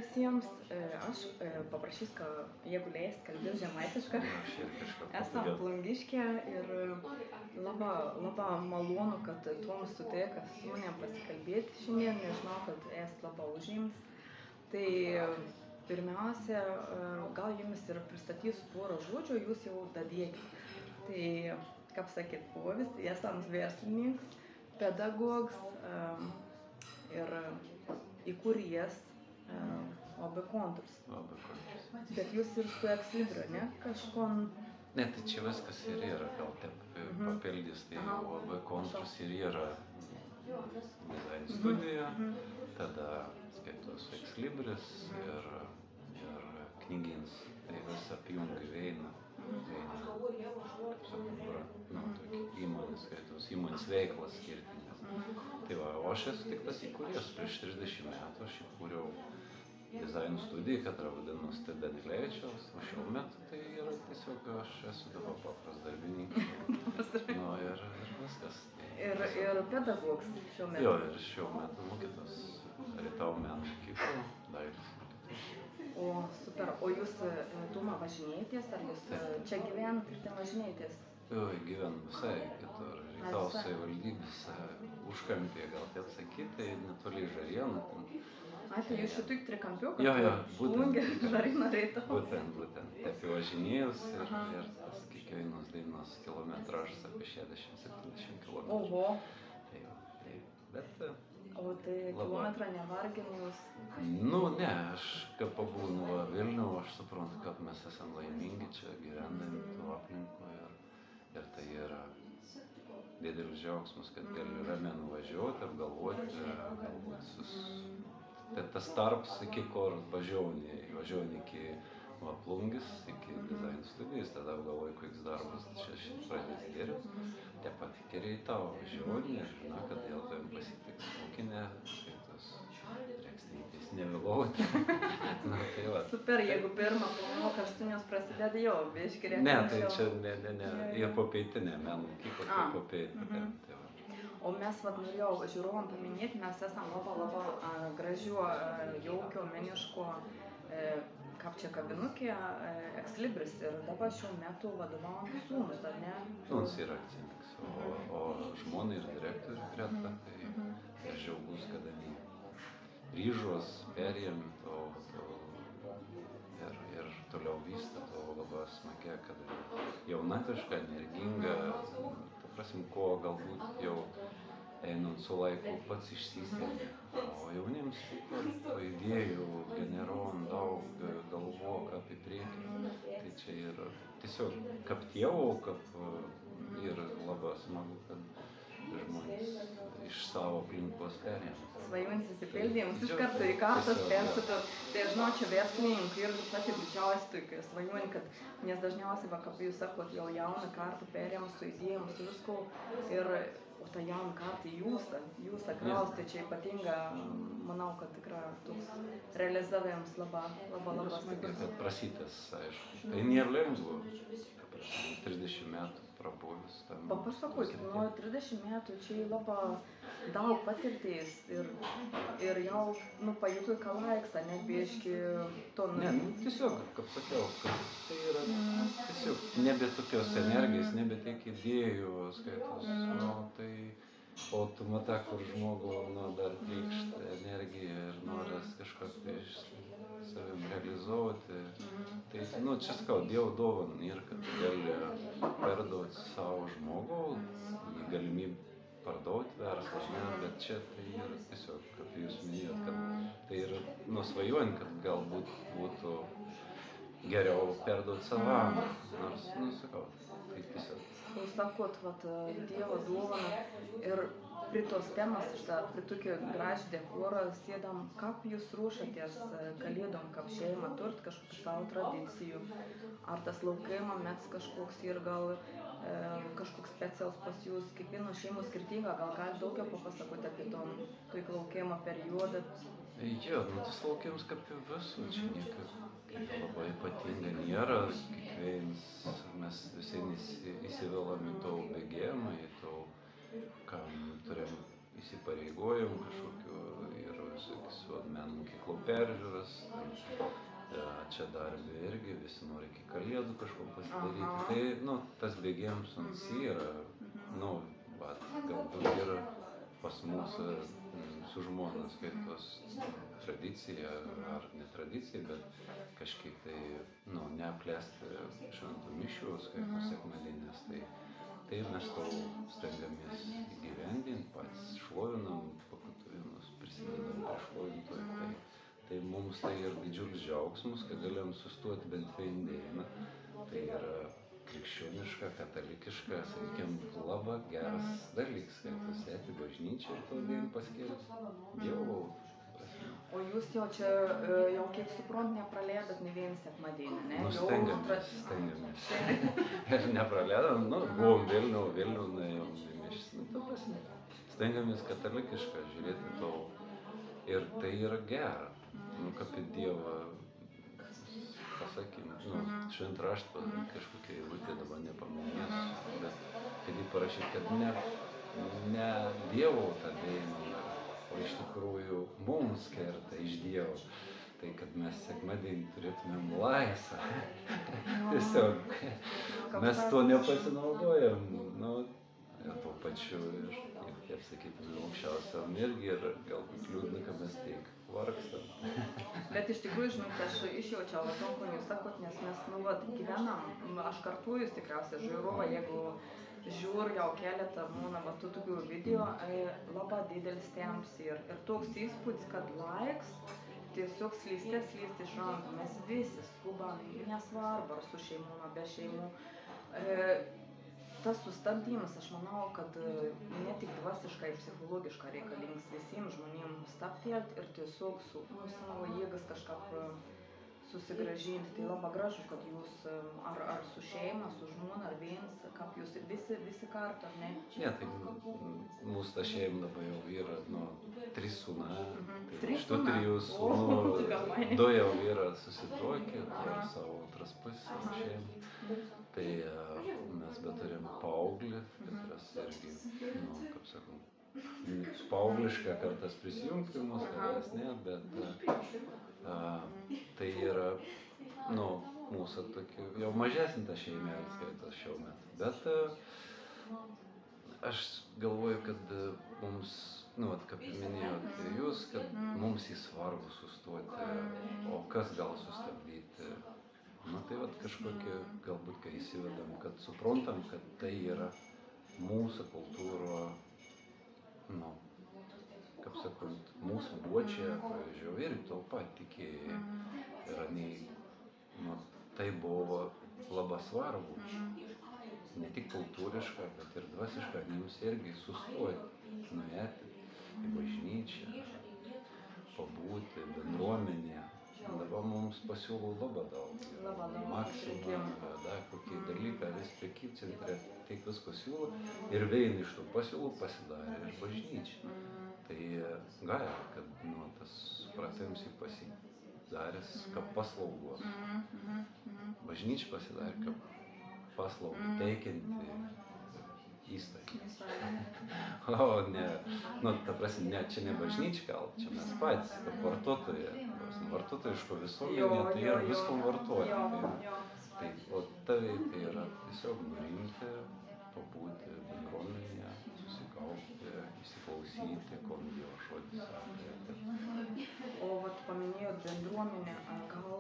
visiems. Aš paprašysiu, kad jeigu leis, kalbės žemaitišką. Esam Plungiškė ir labai malonu, kad Tomas sutiko su manim pasikalbėti šiandien. Nežinau, kad esi labai užims. Tai pirmiausia, gal jums ir pristatysiu porą žodžių, jūs jau dadėkit. Tai, kaip sakyt, povis, esam verslininkas, pedagogas ir įkūrėjas OB Konturs. Bet jūs ir su Ex-Libra, ne? Kažkon... Ne, tai čia viskas ir yra, gal taip papildys, tai OB Konturs ir yra dizain studija, tada skaitos Ex-Libris ir knygins, tai vis apjungi veina, įmonės veiklas skirtingas. Tai va, o aš esu tik tas įkūrėjas, prieš 30 metų aš įkūriau dizaino studiją, kad vadinus tai Danilevičiaus, o šiuo metu tai yra tiesiog aš esu dabar papras darbininkas. Ir viskas. Ir pedagogas šiuo metu? Jo, ir šiuo metu mokytas Rytau meno mokyklą, dailės mokytas. O, super. O jūs Tuma važinėjatės, ar jūs čia gyvenat ir ten važinėjatės? Jo, gyvenu visai kitur. Rytau savivaldybės užkampėje, gal taip sakyti, tai netoli Žarėnų. Tai jūs šituk trikampiu, jo, Plungė, Žarėnų, Rytau? Būtent. Taip važinėjus ir tas kiekvienos dainos kilometražas apie 60-70 km. Oho. Bet... O tai kilometrą nevargina jūs? Nu, ne, aš kaip pabūnu Vilnių, aš suprantu, kad mes esam laimingi čia gyvendami to aplinkoje ir tai yra didelis džiaugsmas, kad gali ramiai nuvažiuoti, apgalvoti, galbūt tas tarps iki kur važiuoni iki Plungis, iki dizaino studijos, tada apgalvoju, koks darbas čia pradės dirbti. Taip pat iki Rytau važiuoni ir žinau, kad dėl tavim pasitiks mokinė, skaitos rekstrytis nevėlauti. Super, jeigu pirmą pamoką 8 prasideda jau, biški reikia. Ne, tai čia ne, ir popietinė meno mokykla, tai popietinė. O mes norėjau žiūrovam paminėti, mes esam labai gražiu, jaukio, meniško kaip čia kabinukė, Ex-Libris ir dabar šiuo metu vadovavom sūnus, ar ne? Sūnus yra akcininkas, o žmona ir direktorius Greta, tai aš džiaugus, kad jie ryžos, perėmė ir toliau vystą, to labai smagia, kad jaunatiška, energinga, ta prasme, ko galbūt jau einant su laiku pats išsisėmė. O jauniems po idėjų generuom daug, galvok apie priekį. Tai čia yra tiesiog kaip tėvo, kaip ir labai smagu, kad žmonės iš savo aplinkos perėmė. Svajonės įsipildėjimus iš karto į kartas persitų. Tai žinau, čia verslininkai ir pati didžiausia svajonė, kad nes dažniausiai, kaip jūs sakot, jau jauną kartą perėmė su idėjom, su visko ir o tą jauną kartą jūs kraustė čia ypatinga, manau, kad tikrai toks realizavimas labai stiprus. Bet prasytas, aišku. Tai nėra lengva, 30 metų prabuvęs tam. Papasakokit, nuo 30 metų čia labai daug patirties ir jau, pajutot ką laiksa, net biški to... Ne, tiesiog, kaip sakiau, kad tai yra tiesiog nebe tokios energijos, nebe tiek idėjų skaitos, tai o tu matai, kur žmogų dar trykšta energija ir noras kažką savim realizuoti. Tai, čia sakau, Dievo dovana ir kad gali perduoti savo žmogų, į galimybę parduoti verslą, bet čia tai yra tiesiog, kaip jūs minėjot, kad tai yra svajonių, kad galbūt būtų geriau perduoti savam, nors, sakau, tai tiesiog. Jūs sakot, Dievo dovana ir prie tos temos, prie tokio gražų dekorą sėdam, kaip jūs ruošiatės kalėdom, kaip šeima turit kažkokių savo tradicijų, ar tas laukimo mets kažkoks ir gal kažkoks specialus pas jūs, kiekvieno šeimos skirtinga, gal gali daugiau papasakoti apie tokį laukimo periodą? Jo, tas laukimas kaip ir visų, čia nieko labai ypatinga nėra, kiekvienas mes visi įsivėlam į to bėgėjimą, į to, kam turim įsipareigojimų kažkokiu ir visokius meno mokyklų peržiūras. Čia darbė irgi visi nori iki kalėdų kažko pasidaryti. Tai, nu, tas bėgiams yra, nu, galbūt yra pas mus su žmona skaitos tradicija, ar ne tradicija, bet kažkiek tai, nu, neapleisti šventų mišių skaitos sekmadienės. Tai mes to stengiamės įgyvendinti, patys šlovinam, pakatuvimus prisidedam prie šlovintojų. Tai mums tai yra didžiulis džiaugsmas, kad galėjom sustoti bent vieną dieną. Tai yra krikščioniška, katalikiška, sakykim, labai geras dalykas, kad sėti bažnyčią ir to dieną paskelbti Dievo. O jūs jau čia, jau kiek suprant, nepraleidot ne vieną sekmadienį, ne? Nu, stengiamės. Ir nepraleidom, nu, buvom Vilnių nuėjom į mišias, nu, ta prasme. Stengiamės katalikišką žiūrėti to. Ir tai yra gera. Nu, kaip į Dievą pasakymą, nu, šventą raštą kažkokia eilutė dabar nepaminėsiu, bet kad jį parašyti, kad ne Dievo tą dėmę, o iš tikrųjų mums skirta iš Dievo. Tai kad mes sekmadienį turėtumėm laisvę. Tiesiog mes to nepasinaudojam. Nu, ir tuo pačiu ir kaip sakytume, aukščiausiam irgi ir galbūt liūdna, kad mes tiek vargstam. Bet iš tikrųjų, žinok, aš išjaučiau to, ko jūs sakot, nes mes, nu, vat, gyvenam, aš kartu jūs tikriausiai žiūrovą, jeigu žiūr jau keletą būna tų tokių video, labai didelis temps ir toks įspūdis, kad laiks tiesiog slysti iš rankų, mes visi skubam, nesvarbu ar su šeimų, ar be šeimų. Tas sustabdymas, aš manau, kad ne tik dvasiškai, psichologiškai reikalingas visiems žmonėms stabtelt ir tiesiog su savo jėgas kažkaip susigrąžinti. Tai labai gražu, kad jūs ar su šeima, su žmona, ar viens, kaip jūs visi kartu, ar ne? Ne, tai mūsų ta šeima dabar jau yra, nu, 3 sūnai. Iš tų 3 sūnų 2 jau yra susituokę, ir savo antras pusės šeimą. Tai mes beturim paauglį, katras irgi, nu, kaip sakau, paauglišką kartas prisijungti mus, kartas ne, bet tai yra, nu, mūsų tokių, jau mažesnė ta šeimelė skaitos šiuo metu. Bet aš galvoju, kad mums, nu, kaip minėjot jūs, kad mums į svarbu sustoti, o kas gal sustabdyti. Nu, tai vat kažkokie, galbūt, kai įsivedam, kad suprantam, kad tai yra mūsų kultūro, nu, kaip sakant, mūsų bočia, pavyzdžiui, ir to pat tikėjai. Ir nu, tai buvo labai svarbu. Ne tik kultūriška, bet ir dvasiška, jums irgi sustoti, nuėti į bažnyčią, pabūti bendruomenėje. Dabar mums pasiūlo labai daug. Maksimum, kokie dalykai, vis prekybcentre, tiek visko siūlo. Ir vien iš tų pasiūlų pasidarė ir bažnyčia. Tai gali, kad, nu, tas supratimas į pasidaręs kaip paslaugos. Bažnyčia pasidarė kaip paslaugą teikianti įstaigą. O ne, nu, ta prasme, ne, čia ne bažnyčia gal, čia mes patys, kaip vartotojai. Vartotojiško visuomenė, tai yra visko vartoti. Tai, o tai yra tiesiog nurimti, pabūti bendruomenėje, susikaupti, įsiklausyti, ko Dievo žodis sako. O vat paminėjot bendruomenę, gal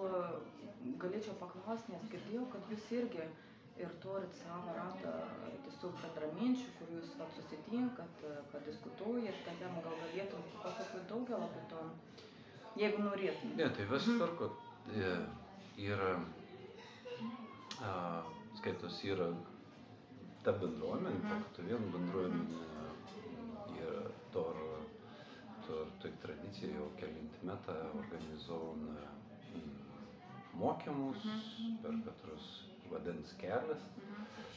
galėčiau paklausti, nes girdėjau, kad jūs irgi ir turit savo ratą tiesiog bendraminčių, kur jūs vat susitinkat, kad diskutuojat, kad gal galėtum pasakoti daugiau apie to. Jeigu norėtum. Ne, tai viskas tvarko. Yra, skaitos, yra ta bendruomenė, pakatuvien bendruomenė yra tai tradicija jau kelintį metą organizuojam mokymus, per katrus vandens kelias.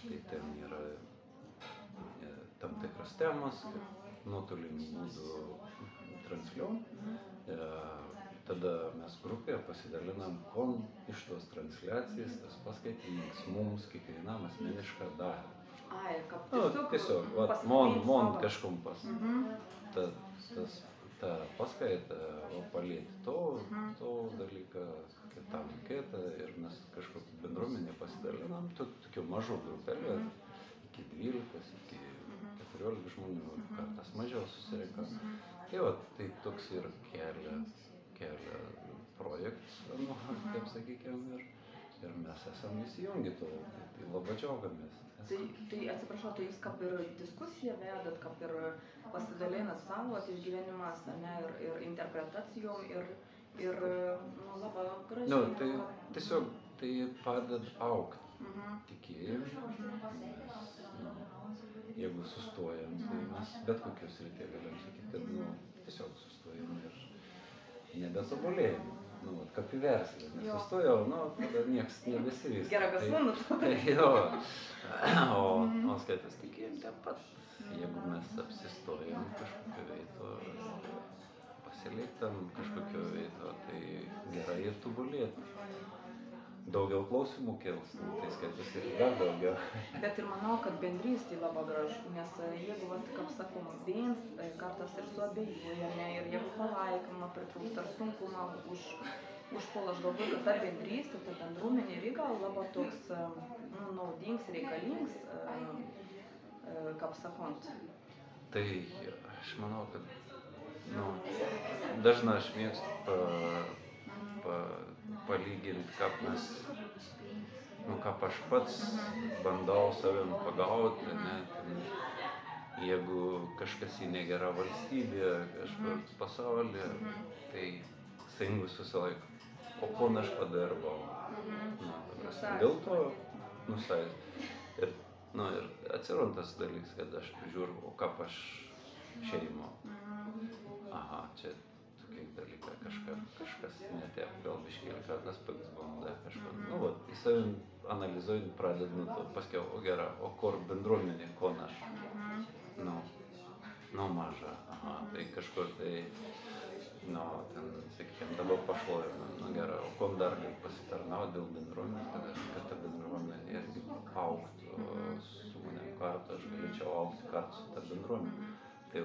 Tai ten yra tam tikras temas, kad nuotoliniu būdu transliuojam. Tada mes grupėje pasidalinam, kon iš tos transliacijas, tas paskaitinimas mums kiekvienam asmenišką dalį. Ai, kaip tiesiog, vat, mon kažkom pas. Ta tą paskaitą, o palėti to dalyką, kitam kitą ir mes kažkokį bendruomenę pasidalinam, tokių mažų grupelių, iki 12, iki 14 žmonių, kartas mažiau susirenka. Tai va, tai toks ir kelia projektas, kaip sakykime, ir mes esam įsijungi to, tai labai džiaugiamės. Tai atsiprašau, tai jūs kaip ir diskusiją vedat, kaip ir pasidalinat savo išgyvenimas, ne, ir interpretacijom, ir labai gražiai. Tai tiesiog tai padeda augti tikėjimui. Jeigu sustojam, tai mes bet kokios srityje galim sakyti, kad tiesiog sustojam ir nebetobulėjam. Kaip į verslą, nesustojau, tada nieks nebesivys. Gerai, kas manot? Tai jo, o skaitas tikėjim ten pat. Jeigu mes apsistojam kažkokio veito, pasiliktam kažkokio veito, tai gerai ir tobulėti. Daugiau klausimų kels, tai skaitas ir dar daugiau. Bet ir manau, kad bendrystė labai gražu, nes jeigu, kaip sakom, viens kartas ir suabejoja, ir jeigu palaikymą pritrūksta ar sunkumą užpuola, aš galvoju, kad ta bendrystė, ta bendruomenė ir gal labai toks naudingas, reikalingas, kaip sakant. Tai aš manau, kad dažnai aš mėgstu palyginti, kaip aš pats bandau savim pagauti, jeigu kažkas į negerą valstybę, kažkur pasaulyje, tai stengiuosi visą laiką, o ko aš padirbau. Dėl to, ir atsiranda tas dalykas, kad aš žiūriu, o kaip aš šeimo. Aha, čia dalyką kažkas netiek, gal biškėlį, kas pats bunda kažko. Į savim analizuojant pradedu nuo to, paskiau, o gera, o kur bendruomenė, ko aš? Maža, tai kažkur tai, ten, sakykime, dabar pašlovinu, gera, o ko dar gali pasitarnauti dėl bendruomenės, kad ta bendruomenė irgi augtų su manim kartu, aš galėčiau augti kartu su ta bendruomenė. Tai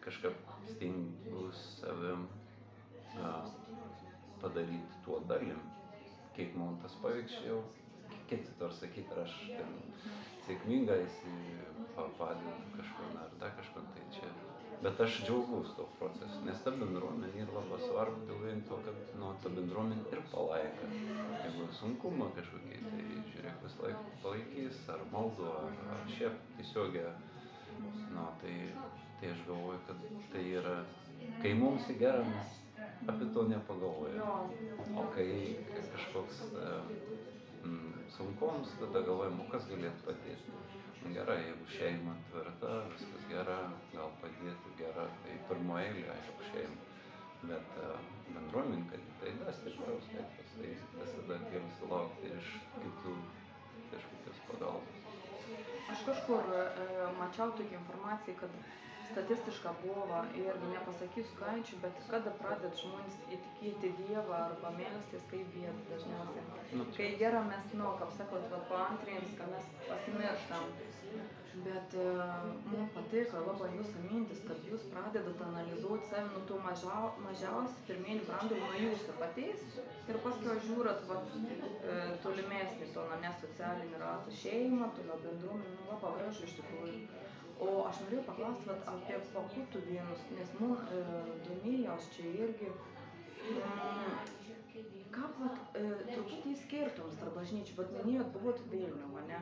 kažkaip stengiuosi savim padaryti tuo dalim, kaip man tas pavyzdžiau, kaip sakyti, ar aš sėkmingai padedu kažkur ar dar kažkur, tai čia. Bet aš džiaugiuosi to procesu, nes ta bendruomenė yra labai svarbu dėl vien to, kad ta bendruomenė ir palaiko. Jeigu sunkumą kažkokie, tai žiūrėk, vis laik palaikys, ar maldo, ar šiaip tiesiogiai. Tai aš galvoju, kad tai yra, kai mums į gerą, mes apie to nepagalvojam. O kai kažkoks sunkumas, tada galvojam, o kas galėtų padėti. Gerai, jeigu šeima tvirta, viskas gera, gal padėtų gera, tai pirmo eilė, aišku, šeima. Bet bendruomenė, kad tai dar stipriau skaitos, tai visada gali sulaukti ir iš kitų kažkokios pagalbos. Aš kažkur mačiau tokią informaciją, kad statistiška buvo, irgi nepasakysiu skaičių, bet kada pradeda žmonės įtikėti Dievą arba melstis, kaip jie dažniausiai. Kai gera mes, kaip sakot, paantrėjams, kad mes pasimirštam. Bet man patiko labai jūsų mintis, kad jūs pradedat analizuoti save nuo to mažiausiai pirminių brandų nuo jūsų paties ir paskui žiūrat tolimesnį to socialinį ratą šeimą, toliau bendruomenę, labai gražu iš tikrųjų. O aš norėjau paklausti apie pakutų vienus, nes man domėjos čia irgi, kaip truputį skirtumas tarp bažnyčių, bet minėjot, buvot Vilniuje,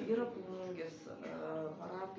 yra Plungės parapija.